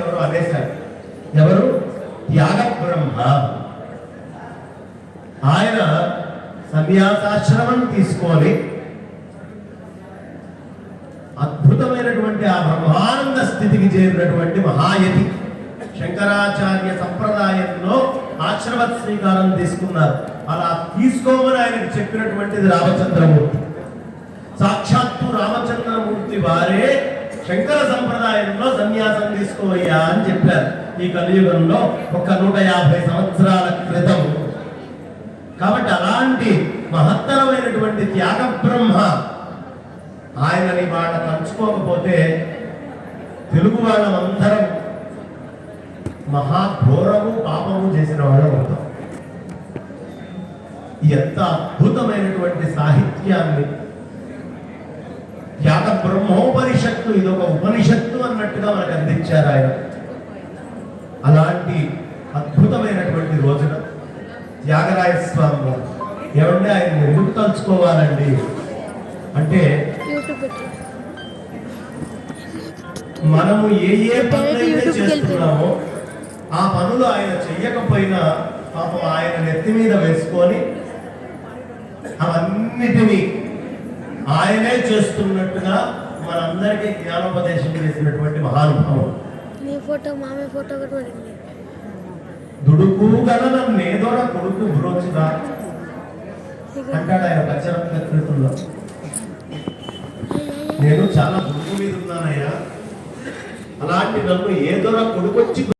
ఎవరు అనేశారు. ఎవరు? త్యాగ బ్రహ్మ. ఆయన సన్యాసాశ్రమం తీసుకొని అద్భుతమైనటువంటి ఆ బ్రహ్మానంద స్థితికి చేరినటువంటి మహాయతి. శంకరాచార్య సంప్రదాయంలో ఆశ్రమ స్వీకారం తీసుకున్నారు. అలా తీసుకోమని ఆయనకు చెప్పినటువంటిది రామచంద్రమూర్తి. సాక్షాత్తు రామచంద్రమూర్తి వారే శంకర సంప్రదాయంలో సన్యాసం తీసుకోవయ్యా అని చెప్పారు. ఈ కలియుగంలో 150 సంవత్సరాల క్రితం. కాబట్టి అలాంటి మహత్తరమైనటువంటి త్యాగ బ్రహ్మ ఆయనని వాళ్ళ తలుచుకోకపోతే తెలుగు వాళ్ళమందరం మహాఘోరము పాపము చేసిన వాళ్ళం అవుతాం. ఎంత అద్భుతమైనటువంటి సాహిత్యాన్ని త్యాగ బ్రహ్మోపనిషత్తు, ఇదొక ఉపనిషత్తు అన్నట్టుగా మనకు అందించారు ఆయన. అలాంటి అద్భుతమైనటువంటి రోజున త్యాగరాయ స్వామి వారు ఏమంటే ఆయన ఎందుకు తలుచుకోవాలండి అంటే, మనము ఏ పనులైతే చేస్తున్నామో ఆ పనులు ఆయన చెయ్యకపోయినా పాపం ఆయన నెత్తి మీద వేసుకొని అవన్నిటినీ ఆయనే చేస్తున్నట్టుగా మనందరికీ జ్ఞానోపదేశం చేసినటువంటి మహానుభావం. దుడుకు గణన నేదొర కొడుకు బ్రోచుగా అంటాడు ఆయన పచ్చరత్న కృతుల్లో. నేను చాలా దుడుకు మీద ఉన్నానయ్యా, అలాంటి నన్ను ఏదొర కొడుకొచ్చి